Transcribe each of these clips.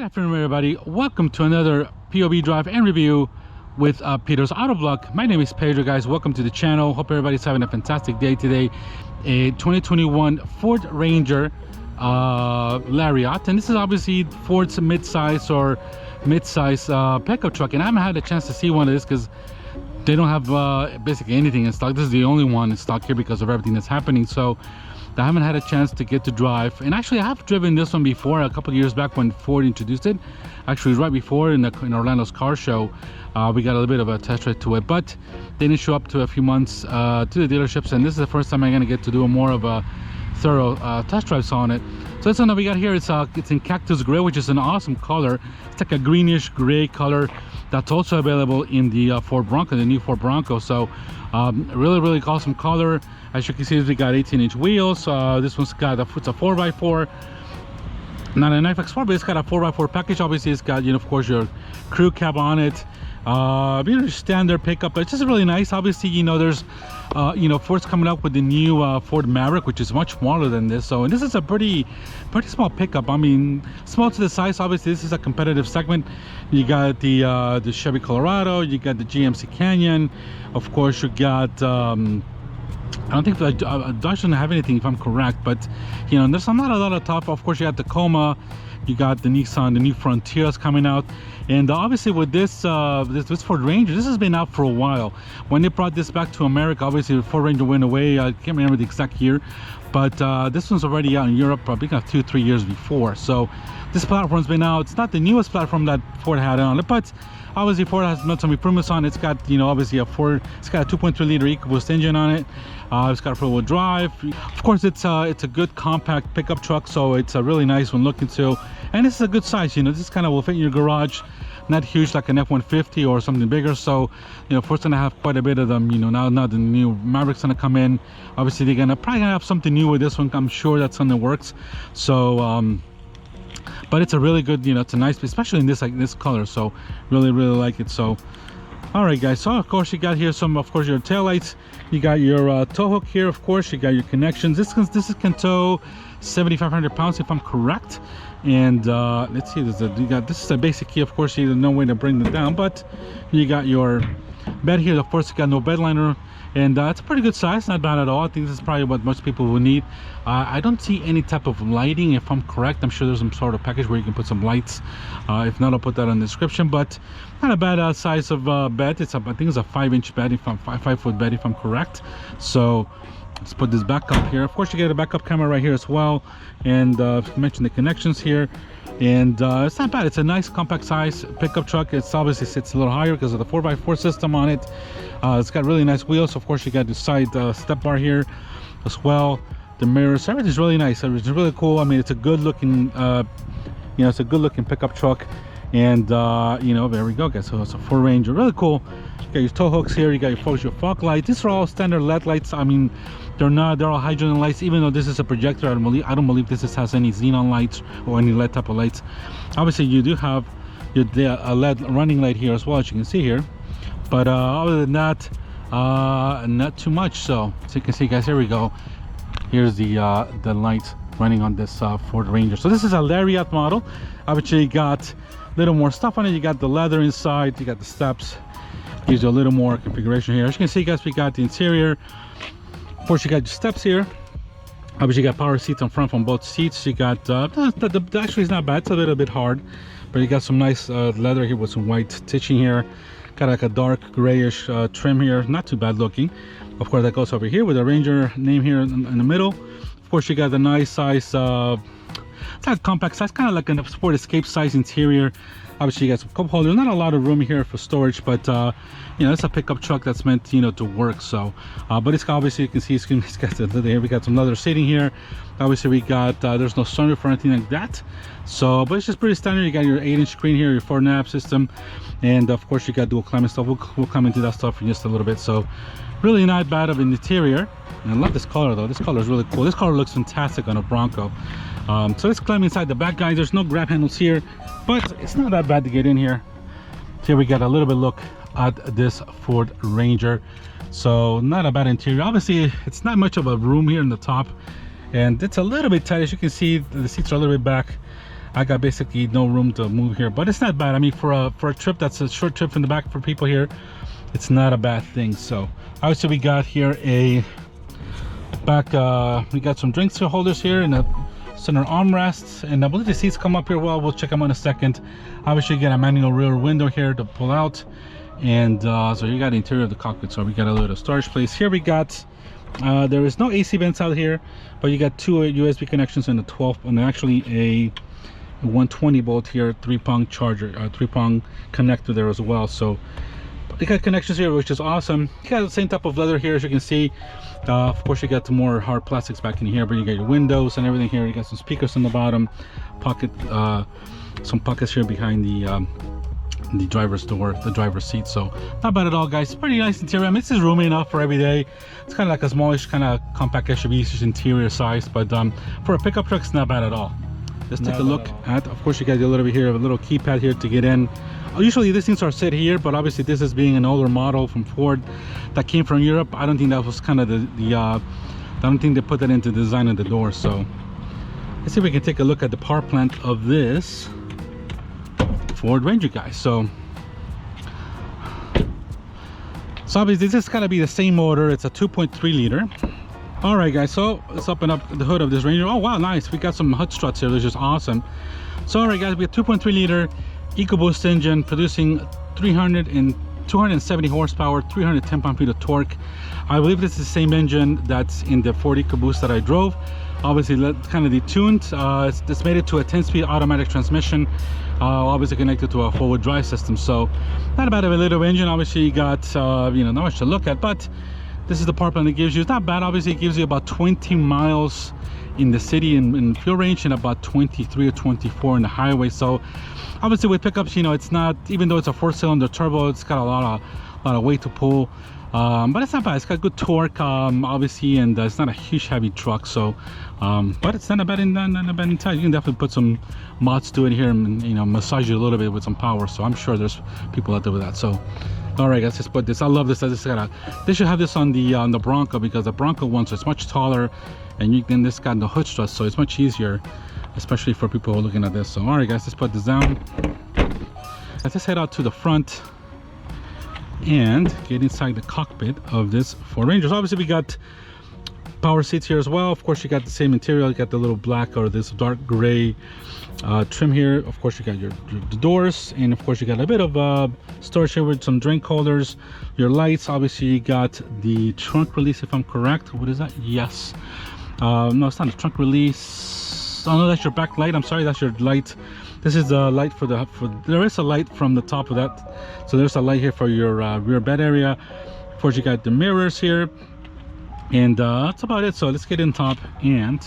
Good afternoon, everybody. Welcome to another POV Drive and review with Peter's Autovlog. My name is Pedro, guys. Welcome to the channel. Hope everybody's having a fantastic day today. A 2021 Ford Ranger Lariat, and this is obviously Ford's mid-size pickup truck. And I haven't had a chance to see one of this because they don't have basically anything in stock. This is the only one in stock here because of everything that's happening. So I haven't had a chance to get to drive. And actually I have driven this one before a couple of years back when Ford introduced it. Actually right before in Orlando's car show. We got a little bit of a test ride to it, but they didn't show up to a few months to the dealerships, and this is the first time I'm gonna get to do a more of a thorough test drives on it. So this one that we got here, it's in cactus gray, which is an awesome color. It's like a greenish gray color that's also available in the Ford Bronco, the new Ford Bronco. So really awesome color. As you can see, we got 18-inch wheels. This one's got it's a 4x4, not an FX4, but it's got a 4x4 package. Obviously it's got, you know, of course, your crew cab on it. You know, standard pickup, but it's just really nice. Obviously, you know, there's you know, Ford's coming up with the new Ford Maverick, which is much smaller than this. So, and this is a pretty small pickup. I mean, small to the size. Obviously this is a competitive segment. You got the Chevy Colorado, you got the GMC Canyon, of course you got I don't think Dodge doesn't have anything, if I'm correct, but you know, there's not a lot of top. Of course you got Tacoma, you got the Nissan, the new Frontier is coming out. And obviously with this this Ford Ranger, this has been out for a while. When they brought this back to America, obviously the Ford Ranger went away. I can't remember the exact year, but this one's already out in Europe probably 2-3 years before. So this platform's been out. It's not the newest platform that Ford had on it, but obviously Ford has done some improvements on it. It's got, you know, obviously it's got a 2.3 liter EcoBoost engine on it. It's got 4-wheel drive. Of course, it's a good compact pickup truck, so it's a really nice one looking to. And this is a good size, you know, this kind of will fit in your garage. Not huge like an F-150 or something bigger. So, you know, Ford's gonna have quite a bit of them. You know, now the new Maverick's gonna come in. Obviously they're probably gonna have something new with this one. I'm sure that's something that works. So but it's a really good, you know, it's a nice, especially in this color. So really like it. So all right, guys, so of course you got here some, of course, your tail lights. You got your tow hook here, of course. You got your connections. This can tow 7,500 pounds, if I'm correct. And let's see, this is a basic key. Of course, there's no way to bring them down, but you got your bed here. Of course, you got no bed liner, and it's a pretty good size, not bad at all. I think this is probably what most people will need. I don't see any type of lighting, if I'm correct. I'm sure there's some sort of package where you can put some lights. If not, I'll put that in the description. But not a bad size of bed. I think it's a 5-inch bed, if I'm 5-foot bed, if I'm correct. So let's put this back up here. Of course, you get a backup camera right here as well, and mention the connections here. And it's not bad. It's a nice compact size pickup truck. It's obviously sits a little higher because of the 4x4 system on it. It's got really nice wheels. Of course, you got the side step bar here as well. The mirrors, everything's really nice. It's really cool. I mean, it's a good looking you know, it's a good looking pickup truck. And you know, there we go, guys. So it's a Ford Ranger, really cool. You got your tow hooks here. You got your fog lights. These are all standard LED lights. I mean, they're all hydrogen lights. Even though this is a projector, I don't believe this has any xenon lights or any LED type of lights. Obviously you do have a LED running light here as well, as you can see here. But other than that, not too much. So you can see, guys, here we go. Here's the light running on this Ford Ranger. So this is a Lariat model. Obviously you got a little more stuff on it. You got the leather inside, you got the steps. Gives you a little more configuration here. As you can see, guys, we got the interior. Of course, you got your steps here. Obviously you got power seats on front from both seats. You got actually it's not bad, it's a little bit hard, but you got some nice leather here with some white stitching here. Got like a dark grayish trim here, not too bad looking. Of course, that goes over here with the Ranger name here in the middle. Of course, you got the nice size it's not compact size, kind of like a Sport Escape size interior. Obviously you got some cup holders, not a lot of room here for storage, but you know, it's a pickup truck that's meant, you know, to work. So but it's obviously, you can see it's got the leather here. We got some leather seating here. Obviously we got there's no sunroof or anything like that. So but it's just pretty standard. You got your 8-inch screen here, your 4-nav system, and of course you got dual climate stuff. We'll come into that stuff in just a little bit. So really not bad of an interior. And I love this color though. This color is really cool. This color looks fantastic on a Bronco. So let's climb inside the back, guys. There's no grab handles here, but it's not that bad to get in here. Here we got a little bit look at this Ford Ranger. So not a bad interior. Obviously it's not much of a room here in the top, and it's a little bit tight. As you can see, the seats are a little bit back. I got basically no room to move here, but it's not bad. I mean, for a trip that's a short trip in the back for people here, it's not a bad thing. So obviously we got here a back, we got some drinks holders here and a center armrests, and I believe the seats come up here well. We'll check them out in a second. Obviously you get a manual rear window here to pull out, and so you got the interior of the cockpit. So we got a little storage place here. We got there is no AC vents out here, but you got two USB connections and a 12 and actually a 120 volt here, 3-prong charger, 3-prong connector there as well. So you got connections here, which is awesome. You got the same type of leather here, as you can see. Of course you got some more hard plastics back in here, but you got your windows and everything here. You got some speakers on the bottom, pocket, some pockets here behind the driver's door, the driver's seat. So not bad at all, guys. Pretty nice interior. I mean, this is roomy enough for every day. It's kind of like a smallish kind of compact SUV interior size, but for a pickup truck, it's not bad at all. Let's take a look at, of course you got a little bit here, a little keypad here to get in. Usually these things are set here, but obviously this is being an older model from Ford that came from Europe. I don't think that was kind of I don't think they put that into the design of the door. So let's see if we can take a look at the power plant of this Ford Ranger, guys. So obviously this is gotta be the same motor. It's a 2.3 liter. All right, guys, so let's open up the hood of this Ranger. Oh wow, nice. We got some hood struts here, which is awesome. So all right, guys, we have 2.3 liter EcoBoost engine producing 270 horsepower, 310 pound-feet of torque. I believe this is the same engine that's in the Ford EcoBoost that I drove. Obviously kind of detuned. It's made it to a 10-speed automatic transmission, obviously connected to a four-wheel drive system. So not bad of a little engine. Obviously you got you know, not much to look at, but this is the power plant it gives you. It's not bad. Obviously it gives you about 20 miles in the city in fuel range, and about 23 or 24 in the highway. So obviously with pickups, you know, it's not, even though it's a 4-cylinder turbo, it's got a lot of weight to pull, but it's not bad. It's got good torque, obviously, and it's not a huge heavy truck. So but it's not a bad inside. You can definitely put some mods to it here and, you know, massage it a little bit with some power. So I'm sure there's people out there with that. So all right, guys, let's put this. I love this. They should have this on the Bronco, because the Bronco ones is much taller, and then this got the hood struts, so it's much easier, especially for people who are looking at this. So all right, guys, let's put this down. Let's just head out to the front and get inside the cockpit of this Ford Ranger. So obviously we got power seats here as well. Of course you got the same material. You got the little black or this dark gray trim here. Of course you got the doors, and of course you got a bit of storage here with some drink holders, your lights. Obviously you got the trunk release, if I'm correct. What is that? Yes. No, it's not a trunk release. Oh no, that's your back light. I'm sorry, that's your light. This is the light for there is a light from the top of that. So there's a light here for your rear bed area. Of course you got the mirrors here, and that's about it. So let's get in top and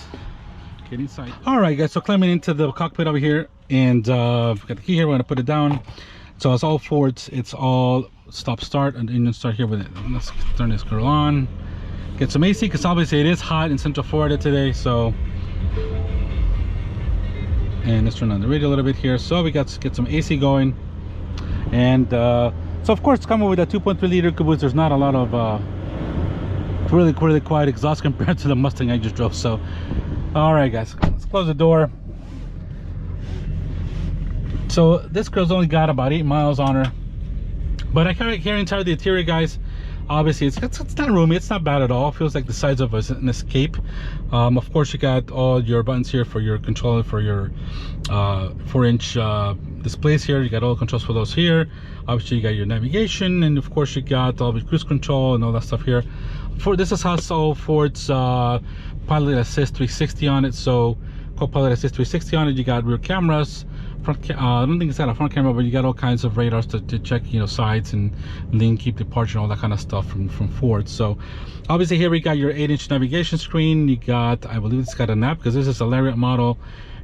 get inside. All right, guys, so climbing into the cockpit over here, and we've got the key here. We're gonna put it down. So it's all Fords. It's all stop start and engine start here with it. Let's turn this girl on, get some AC, because obviously it is hot in Central Florida today. So, and let's turn on the radio a little bit here. So we got to get some AC going, and so of course it's coming with a 2.3 liter EcoBoost. There's not a lot of really quiet exhaust compared to the Mustang I just drove. So all right, guys, let's close the door. So this girl's only got about 8 miles on her, but I carry inside the interior, guys. Obviously it's not roomy. It's not bad at all. It feels like the size of an Escape. Of course you got all your buttons here for your controller, for your 4-inch displays here. You got all the controls for those here. Obviously you got your navigation, and of course you got all the cruise control and all that stuff here. This has all Ford's Pilot Assist 360 on it. So Co-Pilot Assist 360 on it. You got rear cameras, I don't think it's got a front camera, but you got all kinds of radars to check, you know, sides and lane keep departure and all that kind of stuff from Ford. So obviously here we got your 8-inch navigation screen. You got, I believe it's got a nav, because this is a Lariat model.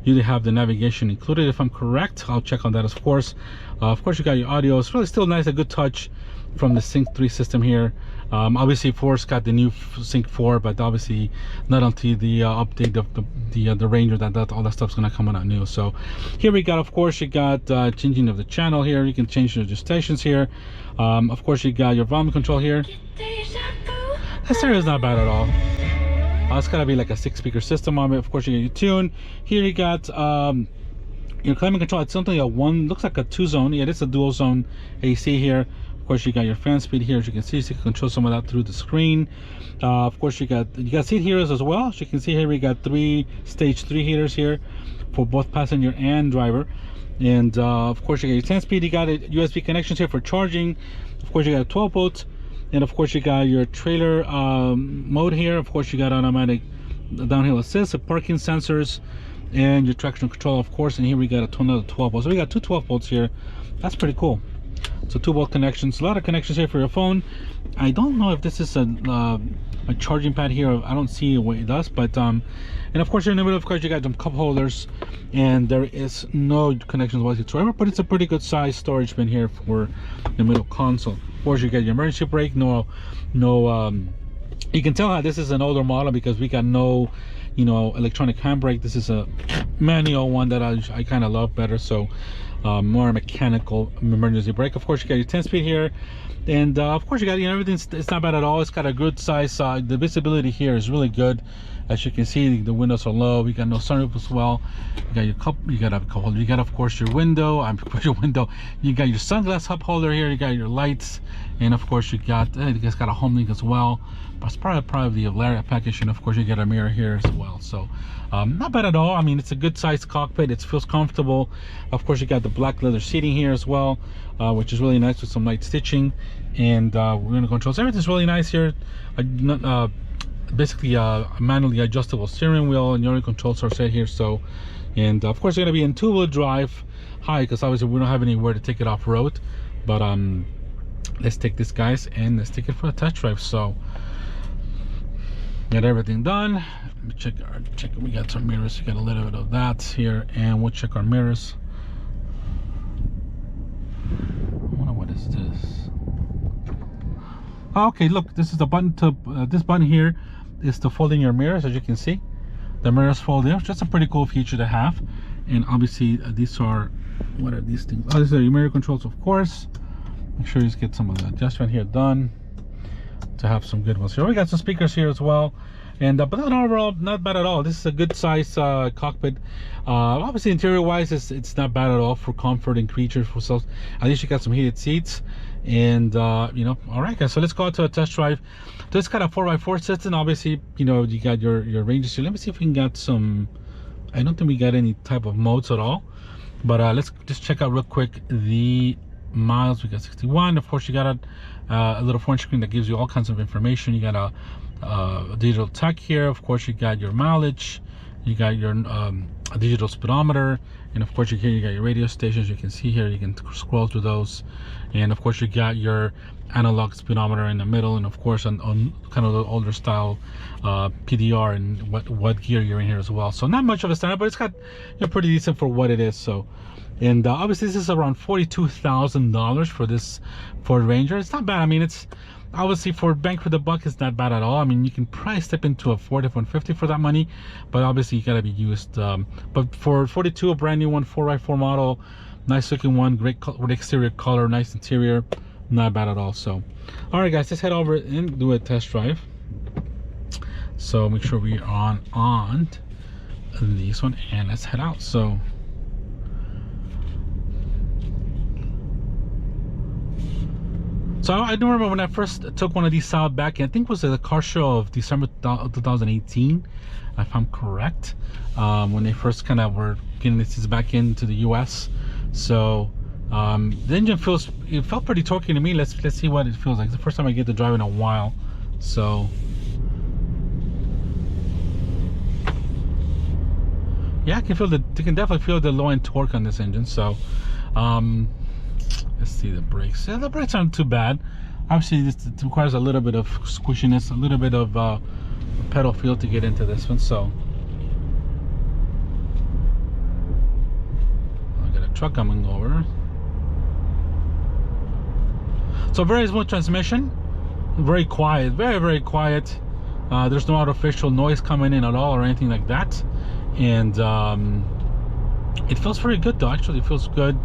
You have the navigation included, if I'm correct. I'll check on that, of course. Of course you got your audio. It's really still nice, a good touch from the Sync 3 system here. Obviously Ford's got the new Sync 4, but obviously not until the update of the Ranger that all that stuff's gonna come out new. So here we got, of course, you got changing of the channel here. You can change your stations here. Of course you got your volume control here. That stereo is not bad at all. It's gotta be like a 6-speaker system on it. Of course you get your tune here. You got Your climate control, it's something looks like a 2-zone. Yeah, it's a dual zone AC here. Of course, you got your fan speed here, as you can see. So you can control some of that through the screen. Of course, you got seat heaters as well. As you can see here, we got stage 3 heaters here for both passenger and driver. And of course, you got your 10-speed. You got a USB connections here for charging. Of course, you got 12 volts, and of course, you got your trailer mode here. Of course, you got automatic downhill assist, parking sensors, and your traction control, of course. And here we got another 12 volts. So we got two 12 volts here. That's pretty cool. So 2-volt connections, a lot of connections here for your phone. I don't know if this is a charging pad here. I don't see what it does, but and of course, in the middle, of course, you got some cup holders, and there is no connections whatsoever, but it's a pretty good size storage bin here for the middle console. Of course, you get your emergency brake. You can tell how this is an older model because we got no, electronic handbrake. This is a manual one that I kind of love better. So more mechanical emergency brake. Of course, you got your 10-speed here, and of course, you got everything's. It's not bad at all. It's got a good size. The visibility here is really good. As you can see, the windows are low. We got no sunroof as well. You got your cup. You got a cup holder. You got, of course, your window. You got your sunglass cup holder here. You got your lights, and of course, you got a home link as well. It's probably the Lariat package, and of course, you get a mirror here as well. So not bad at all. I mean, it's a good sized cockpit. It feels comfortable. Of course, you got the black leather seating here as well, which is really nice with some light stitching, and we're gonna control. So everything's really nice here. Basically a manually adjustable steering wheel, and your controls are set here. So, and of course, you're gonna be in 2-wheel drive high because obviously we don't have anywhere to take it off road. But let's take this, guys, and let's take it for a test drive. So got everything done. Let me check. We got some mirrors. We got a little bit of that here, and we'll check our mirrors. I wonder what is this. Okay, look, this is the button to this button here is to fold in your mirrors. As you can see, the mirrors fold in. Just a pretty cool feature to have. And obviously these are, what are these things? Oh, these are your mirror controls, of course. Make sure you just get some of the adjustment here done to have some good ones here. We got some speakers here as well, and but not overall not bad at all. This is a good size cockpit. Obviously, interior wise, it's not bad at all for comfort and creatures. For self, at least you got some heated seats, and all right, guys. So let's go out to a test drive. This got a 4x4 system. Obviously, you got your ranges here. Let me see if we can get some. I don't think we got any type of modes at all, but let's just check out real quick the miles. We got 61. Of course, you got a little phone screen that gives you all kinds of information. You got a digital tech here. Of course, you got your mileage. You got your a digital speedometer, and of course, you got your radio stations. You can see here. You can scroll through those, and of course, you got your analog speedometer in the middle, and of course, on kind of the older style PDR and what gear you're in here as well. So not much of a standard, but it's got pretty decent for what it is. So. And obviously this is around $42,000 for this Ford Ranger. It's not bad. I mean, it's obviously for bang for the buck, it's not bad at all. I mean, you can probably step into a Ford F-150 for that money, but obviously you gotta be used. But for 42, a brand new one, 4x4 model, nice looking one, great exterior color, nice interior, not bad at all. So, all right, guys, let's head over and do a test drive. So make sure we are on this one, and let's head out. So. So I do remember when I first took one of these out back, I think it was at the car show of December 2018, if I'm correct, when they first kind of were getting this back into the US. So the engine felt pretty torquey to me. Let's see what it feels like. It's the first time I get to drive in a while. So yeah, you can definitely feel the low end torque on this engine. So let's see the brakes. Yeah, the brakes aren't too bad. Obviously, this requires a little bit of squishiness, a little bit of pedal feel to get into this one. So I got a truck coming over. So very smooth transmission, very quiet, very quiet. There's no artificial noise coming in at all or anything like that, and it feels very good though. Actually, it feels good.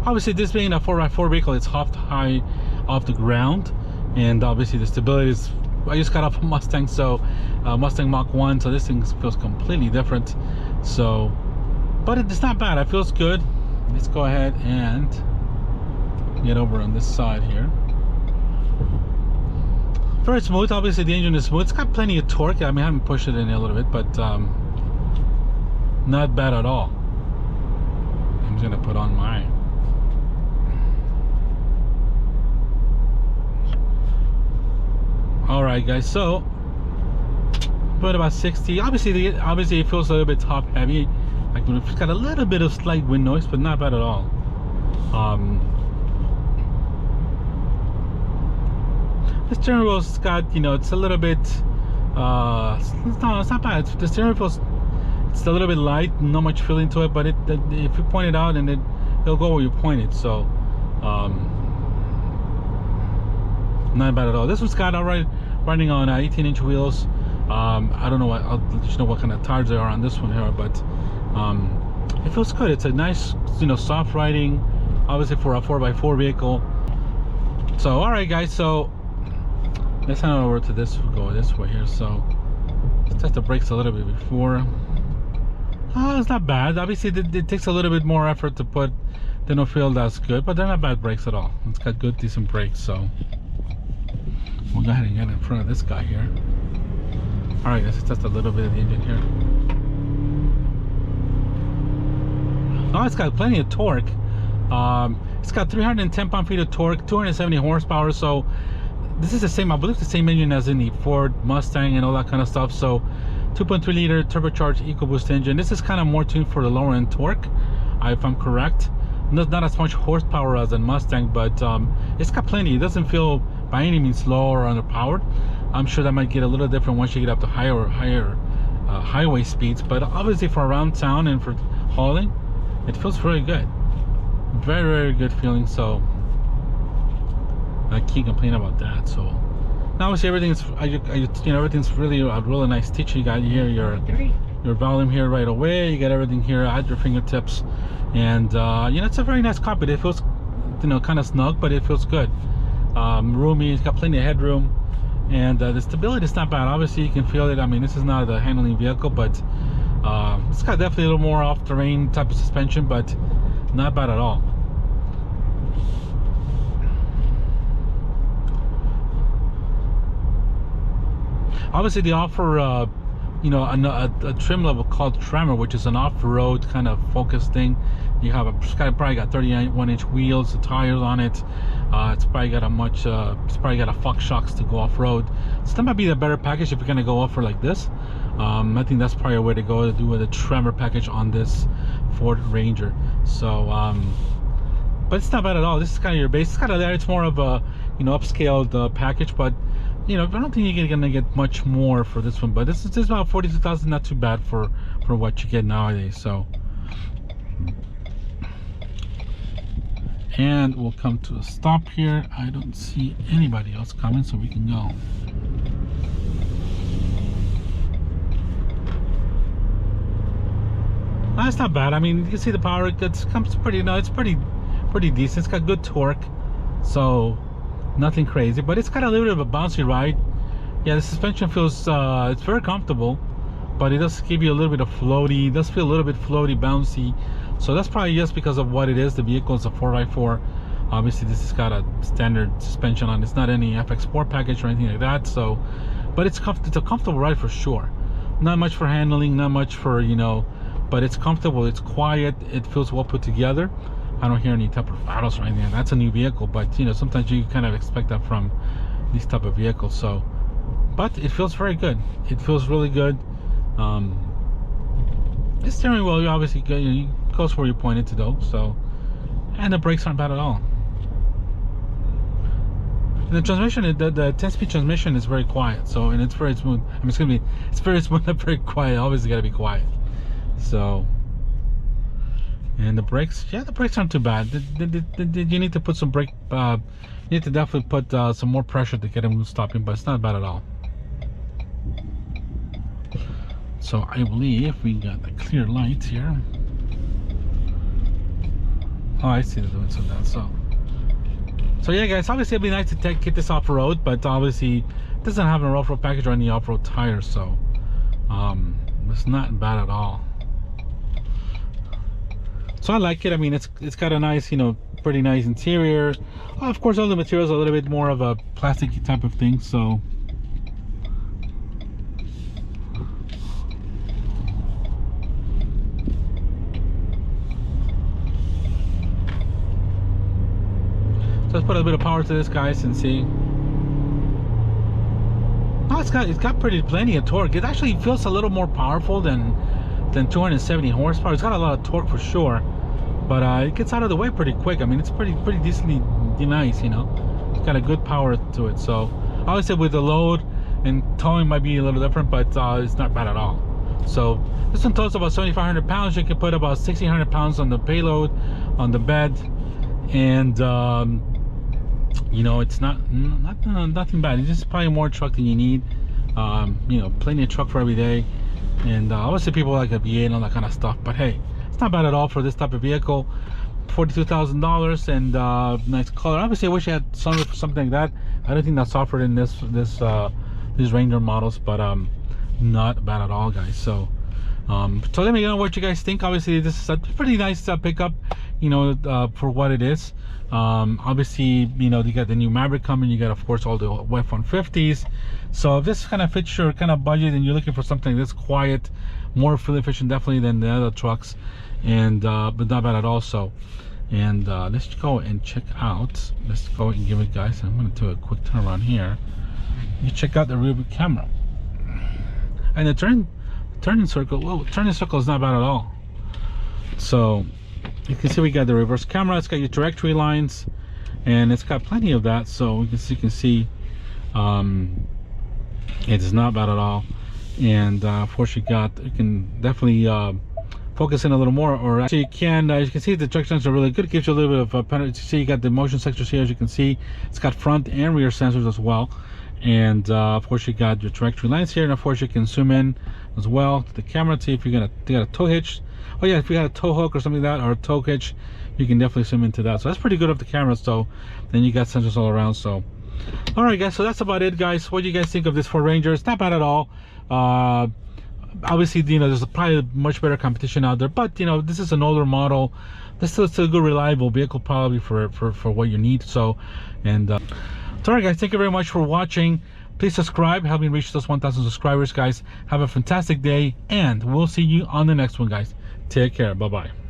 Obviously, this being a 4x4 vehicle, it's high off the ground, and obviously the stability is. I just got off a Mustang, so Mustang Mach 1, so this thing feels completely different. So but it's not bad. It feels good. Let's go ahead and get over on this side here. Very smooth. Obviously the engine is smooth. It's got plenty of torque. I mean, I haven't pushed it in a little bit, but not bad at all. I'm just gonna put on my all right, guys. So put about 60. Obviously it feels a little bit top heavy. Like it's got a little bit of slight wind noise, but not bad at all. The steering wheel's got, you know, it's a little bit it's not bad. The steering wheel's, it's a little bit light, not much feeling to it, but if you point it out, and it'll go where you point it. So not bad at all. This one's got already running on 18-inch wheels. I don't know what, I'll let you know what kind of tires there are on this one here, but it feels good. It's a nice, you know, soft riding, obviously for a 4x4 vehicle. So all right, guys, so let's head over to this, go this way here. So let's test the brakes a little bit before. Oh, it's not bad. Obviously it takes a little bit more effort to put. They don't feel that's good, but they're not bad brakes at all. It's got good, decent brakes. So we'll go ahead and get in front of this guy here. All right, guys, let's test a little bit of the engine here. Oh, it's got plenty of torque. It's got 310 pound-feet of torque, 270 horsepower. So this is the same, I believe, the same engine as in the Ford Mustang and all that kind of stuff. So 2.3 liter turbocharged EcoBoost engine. This is kind of more tuned for the lower end torque, if I'm correct. Not as much horsepower as a Mustang, but it's got plenty. It doesn't feel by any means slow or underpowered. I'm sure that might get a little different once you get up to higher highway speeds, but obviously for around town and for hauling, it feels very good. Very, very good feeling. So I can't complain about that. So now obviously everything's, you know, everything's really a really nice stitch. You got here your volume here right away. You got everything here at your fingertips, and you know, it's a very nice cockpit. It feels, you know, kind of snug, but it feels good. Roomy. It's got plenty of headroom, and the stability is not bad. Obviously you can feel it. I mean, this is not a handling vehicle, but it's got definitely a little more off-terrain type of suspension, but not bad at all. Obviously they offer you know, a trim level called Tremor, which is an off-road kind of focus thing. You have probably got 31-inch wheels, the tires on it. It's probably got it's probably got a Fox shocks to go off-road. So that might be the better package if you're gonna go off for like this. I think that's probably a way to go, to do with a Tremor package on this Ford Ranger. So but it's not bad at all. This is kind of your base. It's more of a, you know, upscaled package, but you know, I don't think you're gonna get much more for this one. But this is about 42,000, not too bad for what you get nowadays. So, and we'll come to a stop here. I don't see anybody else coming, so we can go. That's not bad. I mean, you can see the power. It comes pretty. No, it's pretty decent. It's got good torque, so nothing crazy, but it's got a little bit of a bouncy ride. Yeah, the suspension feels it's very comfortable, but it does give you a little bit of floaty. It does feel a little bit floaty, bouncy. So that's probably just because of what it is. The vehicle is a 4x4. Obviously this has got a standard suspension on. It's not any FX4 package or anything like that. So, but it's a comfortable ride for sure. Not much for handling, not much for, you know, but it's comfortable. It's quiet. It feels well put together. I don't hear any type of rattles or anything. That's a new vehicle, but you know, sometimes you kind of expect that from these type of vehicles. So, but it feels very good. It feels really good. The steering wheel, you obviously goes where you point it to though. So, and the brakes aren't bad at all. And the transmission, the 10-speed transmission is very quiet. So, and it's very smooth. I mean, it's very smooth and very quiet. Obviously, got to be quiet. So. And the brakes, yeah, the brakes aren't too bad. You need to put some brake, you need to definitely put some more pressure to get them stopping, but it's not bad at all. So I believe we got the clear lights here. Oh, I see the doing some of that. So yeah, guys, obviously it'd be nice to get this off road, but obviously it doesn't have an off-road package or any off-road tires, so it's not bad at all. So I like it. I mean, it's got a nice, you know, pretty nice interior. Of course, all the materials are a little bit more of a plasticky type of thing. So let's put a bit of power to this, guys, and see. Oh, it's got plenty of torque. It actually feels a little more powerful than 270 horsepower. It's got a lot of torque for sure, but it gets out of the way pretty quick. I mean, it's pretty decently nice, you know. It's got a good power to it. So obviously with the load and towing might be a little different, but it's not bad at all. So this one tows about 7,500 pounds. You can put about 1,600 pounds on the payload, on the bed, and you know, it's nothing bad. It's just probably more truck than you need. You know, plenty of truck for every day. And obviously people like a V8 and all that kind of stuff, but hey, it's not bad at all for this type of vehicle. $42,000 and nice color. Obviously I wish I had sunroof or something like that. I don't think that's offered in these Ranger models, but not bad at all, guys. So so let me know what you guys think. Obviously this is a pretty nice pickup, you know, for what it is. Obviously, you know, you got the new Maverick coming, you got of course all the F-150s. So if this kind of fits your kind of budget and you're looking for something that's quiet, more fuel efficient definitely than the other trucks, and but not bad at all. So, and let's go and check out, let's go and give it, guys, I'm going to do a quick turn around here. You check out the rear view camera, and the turning circle, well, turning circle is not bad at all. So you can see we got the reverse camera, it's got your directory lines, and it's got plenty of that. So you can see it is not bad at all. And of course you can definitely focus in a little more, or actually you can, as you can see, the direction sensors are really good. It gives you a little bit of penetration. See, you got the motion sensors here, as you can see. It's got front and rear sensors as well. And of course you got your directory lines here, and of course you can zoom in as well to the camera to see if you got a tow hitch. Oh yeah, if you got a tow hook or something like that, or a tow hitch, you can definitely zoom into that. So that's pretty good of the camera. So then you got sensors all around. So all right, guys, so that's about it, guys. What do you guys think of this Ford Ranger? It's not bad at all. Obviously, you know, there's probably much better competition out there, but you know, this is an older model. This is still a good, reliable vehicle, probably for what you need. So, and so all right, guys, thank you very much for watching. Please subscribe, help me reach those 1,000 subscribers, guys. Have a fantastic day, and we'll see you on the next one, guys. Take care. Bye bye.